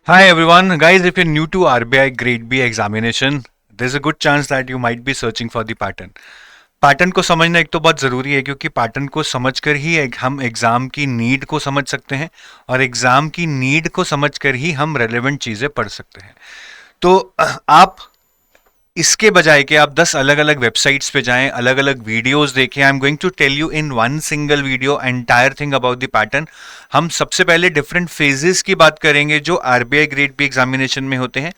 Hi everyone, guys. If you're new to RBI Grade B examination, there's a good chance that you might be searching for the pattern. Pattern को समझना एक तो बहुत ज़रूरी है क्योंकि पैटर्न को समझकर ही हम एग्ज़ाम की नीड को समझ सकते हैं और एग्ज़ाम की नीड को समझकर ही हम रेलेवेंट चीज़ें पढ़ सकते हैं। तो आप इसके बजाय कि आप 10 अलग अलग वेबसाइट्स पे जाएं, अलग अलग वीडियोस देखें, I am going to tell you in one single video entire thing about the pattern. हम सबसे पहले डिफरेंट फेजेस की बात करेंगे जो आरबीआई ग्रेड बी एग्जामिनेशन में होते हैं।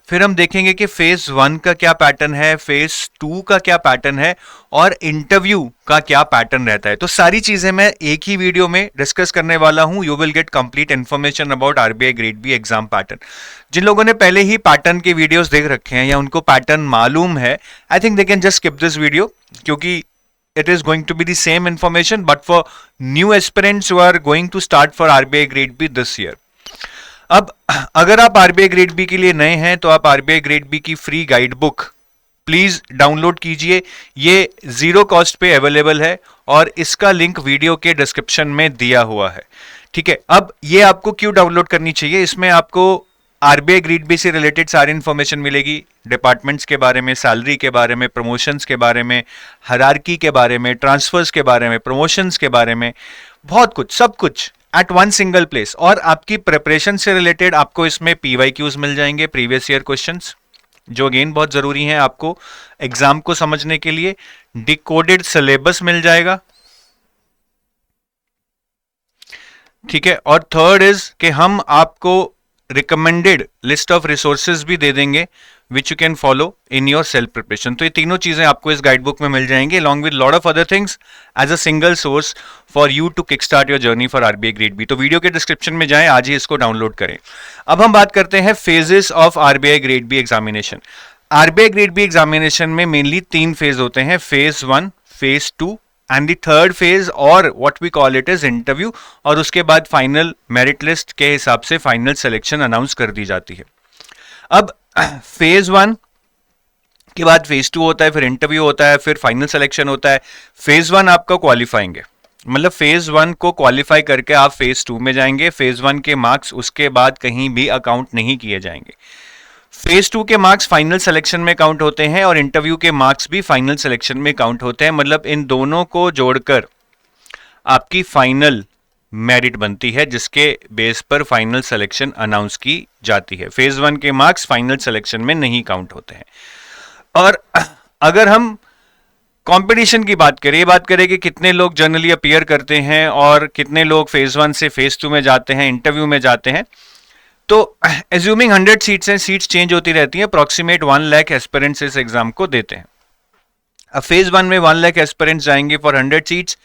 फिर हम देखेंगे कि फेज 1 का क्या पैटर्न है, फेज 2 का क्या पैटर्न है और इंटरव्यू का क्या पैटर्न रहता है। तो सारी चीजें मैं एक ही वीडियो में डिस्कस करने वाला हूं। You will get complete information about RBI grade B exam pattern. जिन लोगों ने पहले ही पैटर्न के वीडियोस देख रखे हैं या उनको पैटर्न मालूम है, I think they can just skip this video क्योंकि it is going to be the same information but for new aspirants who are going to start for RBI grade B this year. अब अगर आप RBI grade B के लिए नए हैं तो आप आरबीआई ग्रेड बी की free guide book please download कीजिए। ये जीरो कॉस्ट पे अवेलेबल है और इसका लिंक वीडियो के डिस्क्रिप्शन में दिया हुआ है। ठीक है, अब ये आपको क्यों डाउनलोड करनी चाहिए? इसमें आपको आरबीआई ग्रेड बी से रिलेटेड सारी इंफॉर्मेशन मिलेगी, डिपार्टमेंट्स के बारे में, सैलरी के बारे में, प्रमोशंस के बारे में, हायरार्की के बारे में, ट्रांसफर्स के बारे में, प्रमोशंस के बारे में, बहुत कुछ, सब कुछ एट वन सिंगल प्लेस। और आपकी प्रिपरेशन से रिलेटेड आपको इसमें पीवाईक्यूज मिल जाएंगे, प्रीवियस ईयर क्वेश्चंस, जो अगेन बहुत जरूरी हैं आपको एग्जाम को समझने के लिए। डिकोडेड सिलेबस मिल जाएगा, ठीक है। और थर्ड इज कि हम आपको रिकमेंडेड लिस्ट ऑफ रिसोर्सेज भी दे देंगे which you can follow in your self preparation. तो ये तीनों चीजें आपको इस गाइड बुक में मिल जाएंगे along with lot of other things as a single source for you to kick start your journey for RBI grade B. तो वीडियो के डिस्क्रिप्शन में जाएं, आज ही इसको डाउनलोड करें। अब हम बात करते हैं phases of RBI grade B examination. RBI grade B examination में मेनली 3 फेज होते हैं, phase 1, phase 2 and the third phase और what we call it is interview. और उसके बाद फाइनल मेरिट लिस्ट के हिसाब से फाइनल सिलेक्शन अनाउंस कर दी जाती है। अब फेज 1 के बाद फेज 2 होता है, फिर इंटरव्यू होता है, फिर फाइनल सिलेक्शन होता है। फेज 1 आपका क्वालिफाइंग है, मतलब फेज 1 को क्वालिफाई करके आप फेज 2 में जाएंगे। फेज 1 के मार्क्स उसके बाद कहीं भी अकाउंट नहीं किए जाएंगे। फेज 2 के मार्क्स फाइनल सिलेक्शन में काउंट होते हैं और इंटरव्यू के मार्क्स भी फाइनल सिलेक्शन में काउंट होते हैं। मतलब इन दोनों को जोड़कर आपकी फाइनल मेरिट बनती है जिसके बेस पर फाइनल सिलेक्शन अनाउंस की जाती है। फेज 1 के मार्क्स फाइनल सिलेक्शन में नहीं काउंट होते हैं। और अगर हम कंपटीशन की बात करें कि कितने लोग जनरली अपीयर करते हैं और कितने लोग फेज 1 से फेज 2 में जाते हैं, इंटरव्यू में जाते हैं, तो एज्यूमिंग 100 सीट्स हैं, सीट्स चेंज होती रहती हैं, अप्रॉक्सीमेट 1 लाख एस्पिरेंट्स इस एग्जाम को देते हैं। अब फेज 1 में 1 लाख एस्पिरेंट्स जाएंगे फॉर 100 सीट्स,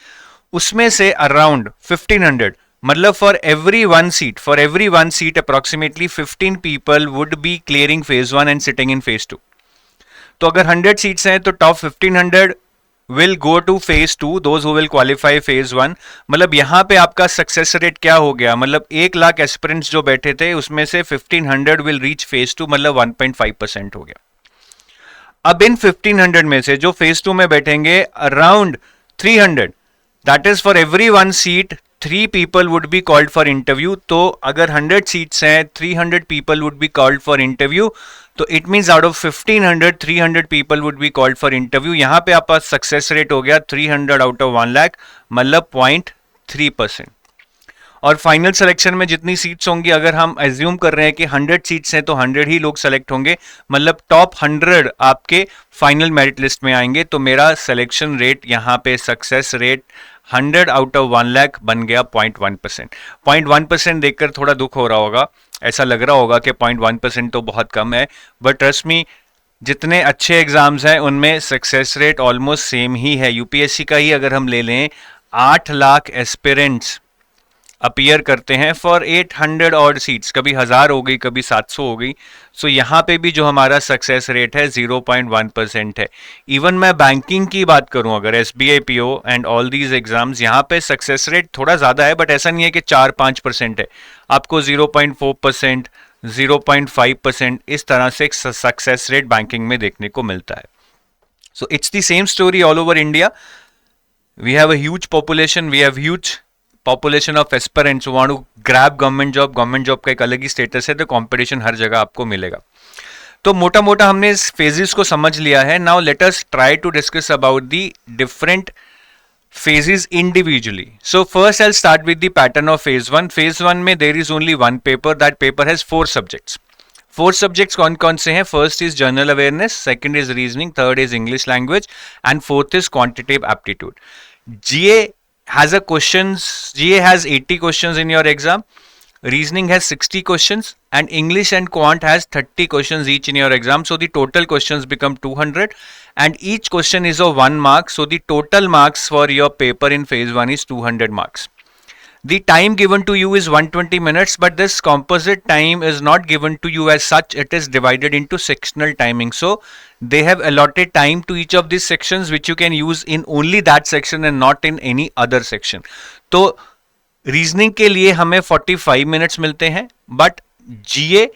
उसमें से अराउंड 1500, मतलब for every one seat approximately 15 people would B clearing phase 1 and sitting in phase 2। तो अगर 100 सीट्स हैं तो top 1500 will go to phase 2, those who will qualify phase 1। मतलब यहां पे आपका सक्सेस रेट क्या हो गया, मतलब 1 लाख एस्पिरेंट्स जो बैठे थे उसमें से 1500 will reach phase 2, मतलब 1.5% हो गया। अब इन 1500 में से जो फेज 2 में बैठेंगे around 300, that is for every 1 seat 3 people would be called for interview. तो अगर 100 सीट्स हैं, 300 people would be called for interview, तो it means out of 1500 300 people would be called for interview. यहां पे आपका सक्सेस रेट हो गया 300 out of 1 lakh, मतलब 0.3%। और फाइनल सिलेक्शन में जितनी सीट्स होंगी, अगर हम एज्यूम कर रहे हैं कि 100 सीट्स हैं तो 100 ही लोग सेलेक्ट होंगे, मतलब टॉप 100 आपके फाइनल मेरिट लिस्ट में आएंगे। तो मेरा सिलेक्शन रेट यहाँ पे success rate 100 out of 1 lakh बन गया 0.1%। 0.1% देखकर थोड़ा दुख हो रहा होगा, ऐसा लग रहा होगा कि 0.1% तो बहुत कम है, बट ट्रस्ट मी जितने अच्छे एग्जाम्स हैं उनमें सक्सेस रेट ऑलमोस्ट सेम ही है। यूपीएससी का ही अगर हम ले लें, 8 लाख एस्पिरेंट्स अपीयर करते हैं फॉर 800 ऑड सीट्स, कभी 1000 हो गई, कभी 700 हो गई। सो यहाँ पे भी जो हमारा सक्सेस रेट है 0.1% है। इवन मैं बैंकिंग की बात करूं, अगर SBI PO and all these exams, यहाँ पे सक्सेस रेट थोड़ा ज़्यादा है, बट ऐसा नहीं है कि 4-5% है। आपको 0.4%, 0.5% इस तरह से सक्सेस रेट बैंकिंग में देखने को मिलता है। So it's the same story all over India. We have a huge population, we have huge population of aspirants want to grab government job का एक अलग ही स्टेटस है, तो कंपटीशन हर जगह आपको मिलेगा। तो मोटा मोटा हमने इस फेजेस को समझ लिया है। Now let us try to discuss about the different phases individually. So first I'll start with the pattern of phase 1. Phase 1 में there is only one paper. That paper has 4 subjects. 4 subjects कौन कौन से हैं? First is general awareness, second is reasoning, third is English language and fourth is quantitative aptitude. GA has GA has 80 questions in your exam. Reasoning has 60 questions and English and Quant has 30 questions each in your exam. So the total questions become 200 and each question is of 1 mark. So the total marks for your paper in phase 1 is 200 marks. The time given to you is 120 minutes, but this composite time is not given to you as such. It is divided into sectional timing. So they have allotted time to each of these sections which you can use in only that section and not in any other section. तो reasoning के लिए हमें 45 minutes मिलते हैं, but GA,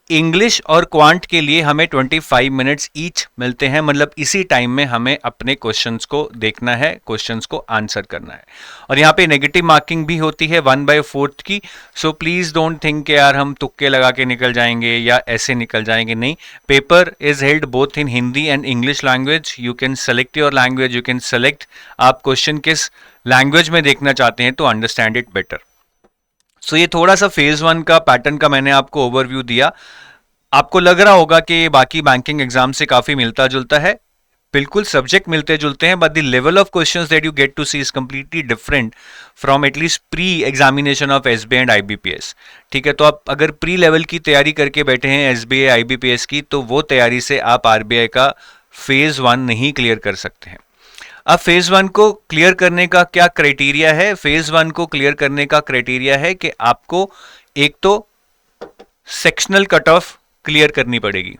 English और quant के लिए हमें 25 मिनट्स ईच मिलते हैं। मतलब इसी टाइम में हमें अपने क्वेश्चंस को देखना है, क्वेश्चंस को आंसर करना है। और यहाँ पे नेगेटिव मार्किंग भी होती है 1/4 की। सो प्लीज डोंट थिंक कि यार हम तुक्के लगा के निकल जाएंगे या ऐसे निकल जाएंगे, नहीं। Paper is held both in Hindi and English language. You can select your language, you can select आप क्वेश्चन किस लैंग्वेज में देखना चाहते हैं टू अंडरस्टैंड इट बेटर। सो ये थोड़ा सा फेज 1 का पैटर्न का मैंने आपको ओवरव्यू दिया। आपको लग रहा होगा कि ये बाकी बैंकिंग एग्जाम से काफी मिलता जुलता है। बिल्कुल सब्जेक्ट मिलते जुलते हैं, but the level of questions that you get to see is completely different from at least pre examination of SBI and IBPS. ठीक है, तो आप अगर प्री लेवल की तैयारी करके बैठे हैं एसबीआई आईबीपीएस की, तो वो तैयारी से आप आरबीआई का फेज 1 नहीं क्लियर कर सकते हैं। अब फेज 1 को क्लियर करने का क्या क्राइटेरिया है? फेज 1 को क्लियर करने का क्राइटेरिया है कि आपको एक तो सेक्शनल कट ऑफ क्लियर करनी पड़ेगी।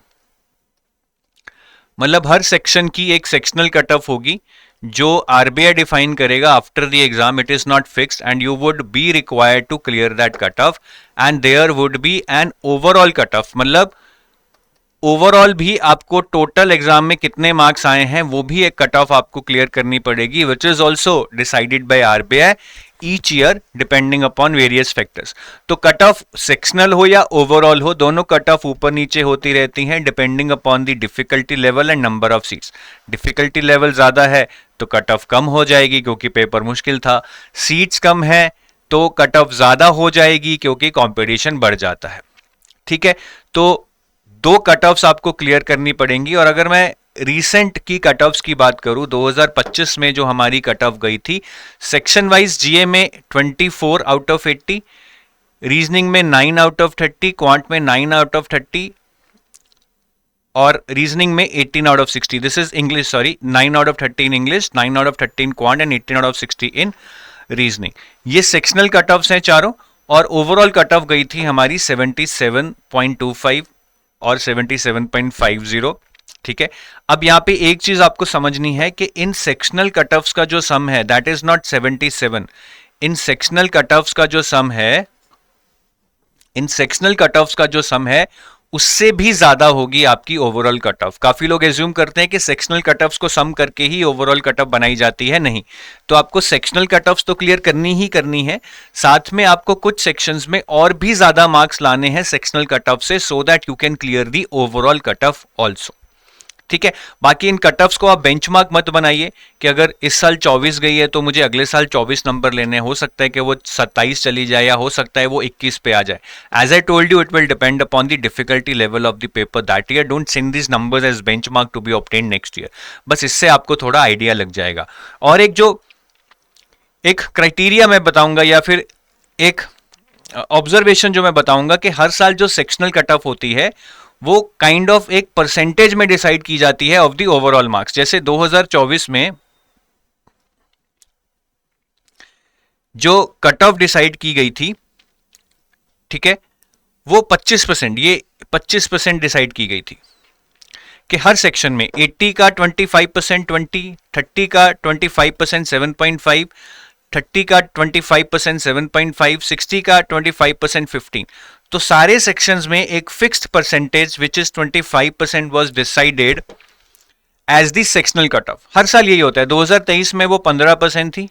मतलब हर सेक्शन की एक सेक्शनल कट ऑफ होगी जो आरबीआई डिफाइन करेगा after the exam. It is not fixed and you would be required to clear that cut off and there would be an overall cut off. मतलब overall भी आपको total exam में कितने marks आए हैं वो भी एक कट ऑफ आपको क्लियर करनी पड़ेगी, which is also decided by RBI each year depending upon various factors. तो कट ऑफ सेक्शनल हो या ओवरऑल हो, दोनों कट ऑफ ऊपर नीचे होती रहती हैं depending upon the difficulty level and number of seats. Difficulty level ज्यादा है तो कट ऑफ कम हो जाएगी क्योंकि पेपर मुश्किल था, सीट्स कम है तो कट ऑफ ज्यादा हो जाएगी क्योंकि कॉम्पिटिशन बढ़ जाता है। ठीक है, तो 2 कट ऑफ्स आपको क्लियर करनी पड़ेंगी। और अगर मैं रीसेंट की कट ऑफ्स की बात करूं, 2025 में जो हमारी कट ऑफ गई थी, सेक्शन वाइज जीए में 24 आउट ऑफ 80, रीजनिंग में 9 आउट ऑफ 30, क्वांट में 9 आउट ऑफ 30 और रीजनिंग में 18 out of 60। This is English, sorry, 9 out of 30 in English, 9 out of 30 in quant and 18 out of 60 in reasoning. ये sectional cut offs हैं चारों। और overall cut of गई थी हमारी 77.25 और 77.50। ठीक है, अब यहां पे एक चीज आपको समझनी है कि इन सेक्शनल कट ऑफ्स का जो सम है that is not 77। In sectional cut offs का जो सम है, इन सेक्शनल कट ऑफ्स का जो सम है उससे भी ज्यादा होगी आपकी ओवरऑल कट ऑफ। काफी लोग एज्यूम करते हैं कि सेक्शनल कट ऑफ्स को सम करके ही ओवरऑल कट ऑफ बनाई जाती है, नहीं। तो आपको सेक्शनल कट ऑफ्स तो क्लियर करनी ही करनी है, साथ में आपको कुछ सेक्शंस में और भी ज्यादा मार्क्स लाने हैं सेक्शनल कट ऑफ से, so that you can clear the overall cut of also. ठीक है, बाकी इन कट ऑफ्स को आप बेंचमार्क मत बनाइए कि अगर इस साल 24 गई है तो मुझे अगले साल 24 नंबर लेने, हो सकता है कि वो 27 चली जाए या हो सकता है वो 21 पे आ जाए। As I told you, it will depend upon the difficulty level of the paper that year. Don't send this numbers as benchmark to be obtained next year. बस इससे आपको थोड़ा आइडिया लग जाएगा। और एक क्राइटेरिया मैं बताऊंगा या फिर एक ऑब्जर्वेशन जो मैं बताऊंगा कि हर साल जो सेक्शनल कट ऑफ होती है वो काइंड ऑफ एक परसेंटेज में डिसाइड की जाती है ऑफ द ओवरऑल मार्क्स। जैसे 2024 में जो कट ऑफ डिसाइड की गई थी, ठीक है, वो 25%, ये 25% डिसाइड की गई थी कि हर सेक्शन में 80 का 25% 20, 30 का 25% 7.5, 30 का 25% 7.5, 60 का 25% 15। तो सारे सेक्शंस में एक fixed percentage which is 25% was decided as the sectional cut off. हर साल यही होता है। 2023 में वो 15% थी,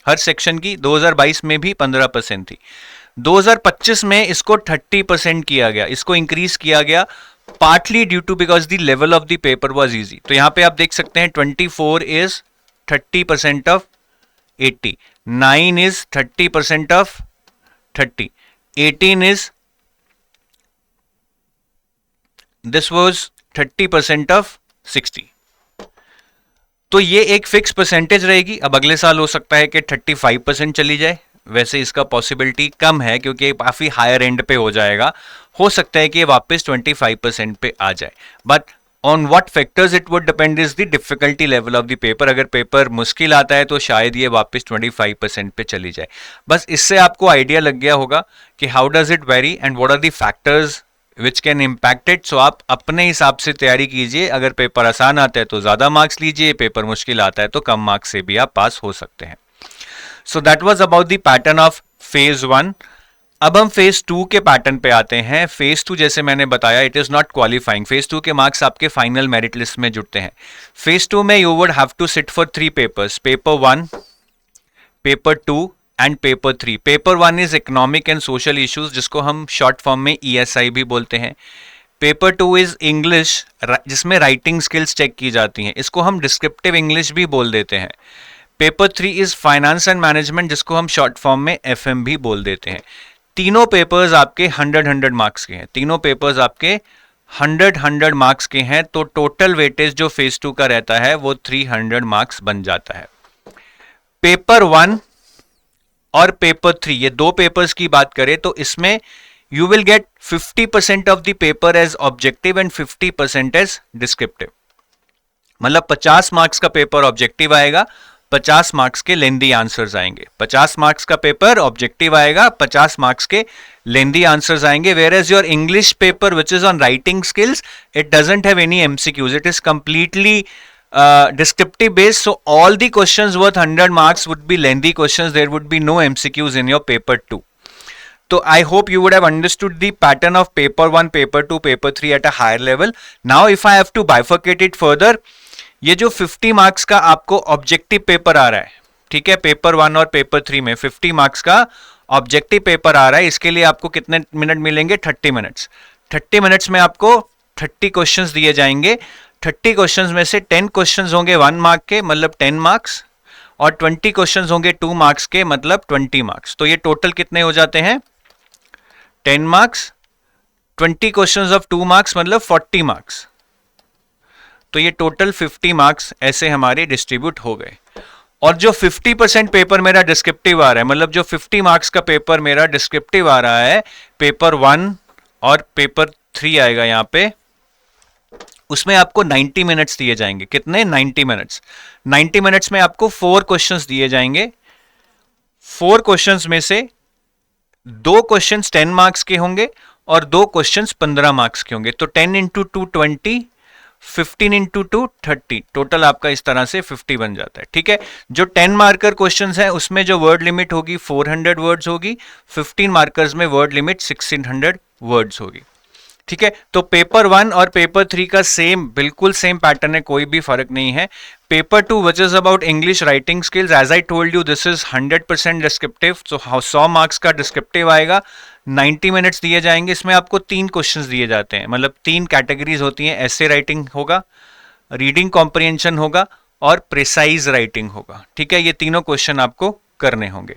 हर सेक्शन की 2022 में भी 15% थी। 2025 में इसको 30% किया गया, इसको इंक्रीज किया गया, partly due to because the level of the paper was easy. तो यहां पे आप देख सकते हैं 24 is 30% of 80, 9 is 30% of 30, 18 is this was 30% of 60। तो ये एक फिक्स परसेंटेज रहेगी। अब अगले साल हो सकता है कि 35% चली जाए, वैसे इसका पॉसिबिलिटी कम है क्योंकि काफी हायर एंड पे हो जाएगा। हो सकता है कि ये वापस 25% पे आ जाए, but on what factors it would depend is the difficulty level of the paper. अगर पेपर मुश्किल आता है तो शायद ये वापस 25% पे चली जाए। बस इससे आपको आइडिया लग गया होगा कि how does it vary and what are the factors which can impact it. So आप अपने हिसाब से तैयारी कीजिए। अगर पेपर आसान आता है तो ज्यादा मार्क्स लीजिए, पेपर मुश्किल आता है तो कम मार्क्स से भी आप पास हो सकते हैं। So that was about the pattern of phase 1। अब हम फेज 2 के पैटर्न पे आते हैं। फेज 2 जैसे मैंने बताया it is not qualifying. Phase 2 के मार्क्स आपके फाइनल मेरिट लिस्ट में जुड़ते हैं। फेज 2 में you would have to sit for 3 papers, paper 1, paper 2 and paper 3। Paper 1 is economic and social issues, जिसको हम शॉर्ट फॉर्म में ESI भी बोलते हैं। पेपर 2 इज इंग्लिश, जिसमें राइटिंग स्किल्स चेक की जाती हैं, इसको हम डिस्क्रिप्टिव इंग्लिश भी बोल देते हैं। Paper 3 is finance and management, जिसको हम शॉर्ट फॉर्म में FM भी बोल देते हैं। तीनों पेपर्स आपके 100 मार्क्स के हैं। तीनों पेपर्स आपके 100 मार्क्स के हैं। तो टोटल वेटेज जो फेज 2 का रहता है वो 300 मार्क्स बन जाता है। पेपर 1 और पेपर 3 ये दो पेपर्स की बात करें तो इसमें you will get 50% of the paper as objective and 50% as descriptive. मतलब 50 मार्क्स का पेपर ऑब्जेक्टिव आएगा, 50 मार्क्स के लेंदी आंसर्स आएंगे। 50 मार्क्स का पेपर ऑब्जेक्टिव आएगा, 50 मार्क्स के लेंदी आंसर्स आएंगे। Whereas your English paper which is on writing skills, it doesn't have any MCQs, it is completely descriptive based, so all the questions worth 100 marks would be lengthy questions. There would be no MCQs in your paper 2. So I hope you would have understood the pattern of paper 1, paper 2, paper 3 at a higher level. Now if I have to bifurcate it further, ये जो 50 marks का आपको objective paper आ रहा है, ठीक है, paper 1 और paper 3 में 50 मार्क्स का ऑब्जेक्टिव पेपर आ रहा है, इसके लिए आपको कितने मिनट मिलेंगे? 30 मिनट्स। 30 मिनट्स में आपको 30 क्वेश्चंस दिए जाएंगे। 30 क्वेश्चंस में से 10 क्वेश्चंस होंगे 1 मार्क के, मतलब 10 मार्क्स, और 20 क्वेश्चंस होंगे 2 मार्क्स के, मतलब 20 मार्क्स। तो ये टोटल कितने हो जाते हैं? 10 मार्क्स, 20 क्वेश्चंस ऑफ 2 मार्क्स, मतलब 40 मार्क्स। तो ये टोटल 50 मार्क्स ऐसे हमारे डिस्ट्रीब्यूट हो गए। और जो 50% पेपर मेरा डिस्क्रिप्टिव आ रहा है, मतलब जो 50 मार्क्स का पेपर मेरा डिस्क्रिप्टिव आ रहा है, पेपर 1 और पेपर 3 आएगा यहाँ पे, उसमें आपको 90 मिनट्स दिए जाएंगे। कितने? 90 मिनट्स। 90 मिनट्स में आपको 4 क्वेश्चंस दिए जाएंगे। 4 क्वेश्चंस में से 2 क्वेश्चंस 10 मार्क्स के होंगे और 2 क्वेश्चंस 15 मार्क्स के होंगे। तो 10 इंटू 2 20, 15 इंटू 2 30, टोटल आपका इस तरह से 50 बन जाता है। ठीक है, जो 10 मार्कर क्वेश्चंस हैं उसमें जो वर्ड लिमिट होगी 400 वर्ड्स होगी, 15 मार्कर्स में वर्ड लिमिट 1600 वर्ड्स होगी। ठीक है, तो पेपर 1 और पेपर 3 का सेम, बिल्कुल सेम पैटर्न है, कोई भी फर्क नहीं है। Paper 2 which is about English writing skills, as I told you this is 100% descriptive. So 100 marks का डिस्क्रिप्टिव आएगा, 90 मिनट्स दिए जाएंगे। इसमें आपको 3 क्वेश्चंस दिए जाते हैं, मतलब 3 कैटेगरीज होती हैं। ऐसे राइटिंग होगा, रीडिंग कॉम्प्रिहेंशन होगा और प्रिसाइज राइटिंग होगा। ठीक है, ये तीनों क्वेश्चन आपको करने होंगे।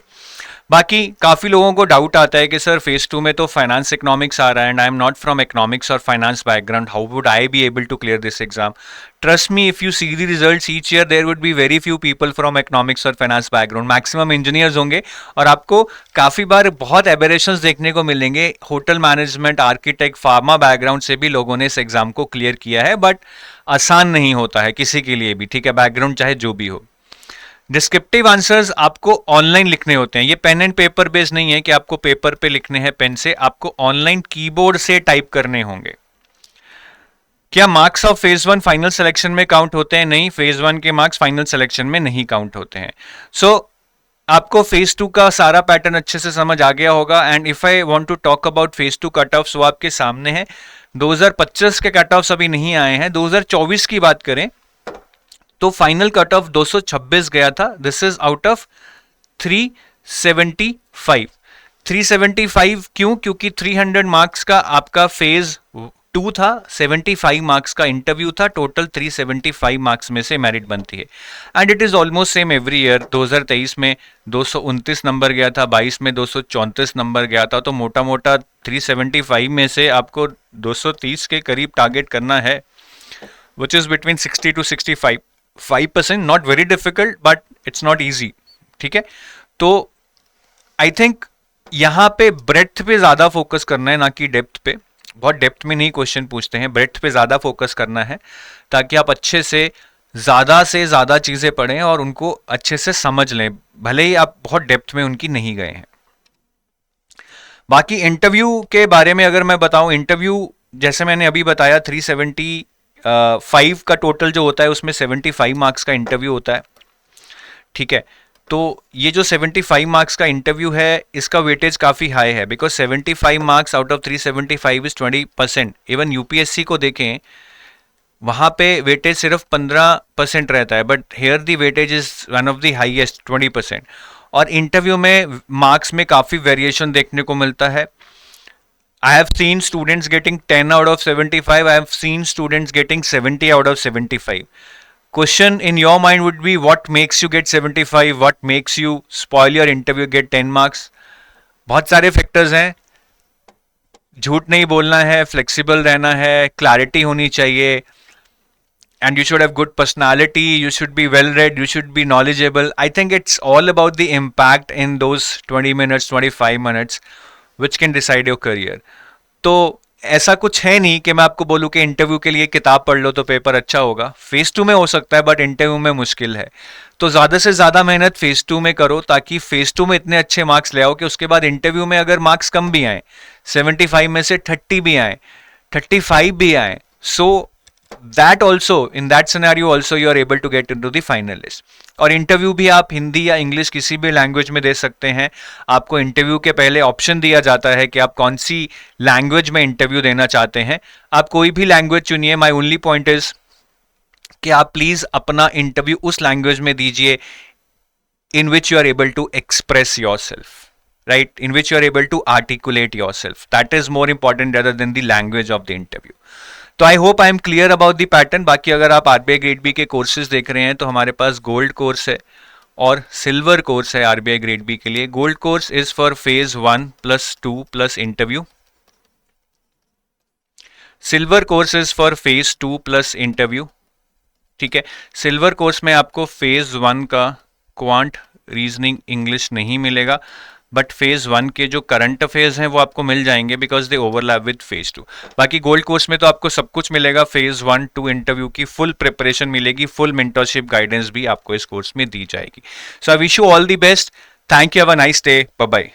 बाकी काफ़ी लोगों को डाउट आता है कि सर फेज 2 में तो फाइनेंस इकोनॉमिक्स आ रहा है and I am not from economics और finance background, how would I be able to clear this exam? Trust me, if you see the results each year there would be very few people from economics और finance background, maximum engineers होंगे। और आपको काफ़ी बार बहुत एबेरेशंस देखने को मिलेंगे। Hotel management, architect, pharma background से भी लोगों ने इस एग्जाम को क्लियर किया है, बट आसान नहीं होता है किसी के लिए भी। ठीक है, बैकग्राउंड चाहे जो भी हो। डिस्क्रिप्टिव आंसर्स आपको ऑनलाइन लिखने होते हैं। ये पेन एंड पेपर बेस्ड नहीं है कि आपको पेपर पे लिखने हैं पेन से, आपको ऑनलाइन कीबोर्ड से टाइप करने होंगे। क्या marks of phase 1 final selection में काउंट होते हैं? नहीं, फेज 1 के मार्क्स फाइनल सिलेक्शन में नहीं काउंट होते हैं। सो आपको फेज 2 का सारा पैटर्न अच्छे से समझ आ गया होगा। And if I want to talk about phase 2 cut offs, वो आपके सामने है। 2025 के कट ऑफ्स अभी नहीं आए हैं। 2024 की बात करें तो फाइनल कट ऑफ 226 गया था। This is out of 375। 375 क्यों? क्योंकि 300 मार्क्स का आपका फेज 2 था, 75 मार्क्स का इंटरव्यू था, टोटल 375 मार्क्स में से मेरिट बनती है। And it is almost same every year. 2023 में 229 नंबर गया था, 22 में 234 नंबर गया था, तो मोटा मोटा 375 में से आपको 230 के करीब टारगेट करना है, which is between 60 to 65%। Not very difficult but it's not easy. ठीक है, तो आई थिंक यहाँ पे ब्रेथ पे ज्यादा फोकस करना है, ना कि डेप्थ पे। बहुत डेप्थ में नहीं क्वेश्चन पूछते हैं, ब्रेथ पे ज्यादा फोकस करना है, ताकि आप अच्छे से ज्यादा चीजें पढ़ें और उनको अच्छे से समझ लें, भले ही आप बहुत डेप्थ में उनकी नहीं गए हैं। बाकी इंटरव्यू के बारे में अगर मैं बताऊं, इंटरव्यू जैसे मैंने अभी बताया 375 का टोटल जो होता है उसमें 75 मार्क्स का इंटरव्यू होता है। ठीक है, तो ये जो 75 मार्क्स का इंटरव्यू है इसका वेटेज काफ़ी हाई है, because 75 marks out of 375 is 20%। Even UPSC को देखें, वहाँ पे वेटेज सिर्फ 15% रहता है, but here the weightage is one of the highest 20%। और इंटरव्यू में मार्क्स में काफ़ी वेरिएशन देखने को मिलता है। I have seen students getting 10 out of 75. I have seen students getting 70 out of 75. Question in your mind would be, what makes you get 75? What makes you spoil your interview, get 10 marks? बहुत सारे factors हैं। झूठ नहीं बोलना है, flexible रहना है, clarity होनी चाहिए, and you should have good personality, you should be well read, you should be knowledgeable. I think it's all about the impact in those 20 minutes, 25 minutes, which can decide your career. तो ऐसा कुछ है नहीं कि मैं आपको बोलूं कि इंटरव्यू के लिए किताब पढ़ लो तो पेपर अच्छा होगा। फेज 2 में हो सकता है, बट इंटरव्यू में मुश्किल है। तो ज़्यादा से ज़्यादा मेहनत फेज 2 में करो, ताकि फेज 2 में इतने अच्छे मार्क्स ले आओ कि उसके बाद इंटरव्यू में अगर मार्क्स कम भी आए, 75 में से 30 भी आए, 35 भी आए, सो that also, in that scenario also you are able to get into the final list. और इंटरव्यू भी आप हिंदी या इंग्लिश किसी भी लैंग्वेज में दे सकते हैं। आपको इंटरव्यू के पहले ऑप्शन दिया जाता है कि आप कौन सी लैंग्वेज में इंटरव्यू देना चाहते हैं। आप कोई भी लैंग्वेज चुनिए। माय ओनली पॉइंट इज कि आप प्लीज अपना इंटरव्यू उस लैंग्वेज में दीजिए in which you are able to express yourself, right? In which you are able to articulate yourself. That is more important rather than the language of the interview. तो I hope I am clear about the pattern. बाकी अगर आप RBI grade B के courses देख रहे हैं तो हमारे पास गोल्ड कोर्स है और सिल्वर कोर्स है आरबीआई ग्रेड बी के लिए। Gold course is for phase 1 + 2 + interview. Silver course is for phase 2 + interview. ठीक है, सिल्वर कोर्स में आपको फेज 1 का क्वांट, रीजनिंग, इंग्लिश नहीं मिलेगा, बट फेज 1 के जो करंट अफेयर्स हैं वो आपको मिल जाएंगे, because they overlap with phase 2। बाकी गोल्ड कोर्स में तो आपको सब कुछ मिलेगा। फेज 1 2 इंटरव्यू की फुल प्रिपरेशन मिलेगी, फुल मेंटरशिप गाइडेंस भी आपको इस कोर्स में दी जाएगी। So I wish you all the best. Thank you, have a nice day, bye bye.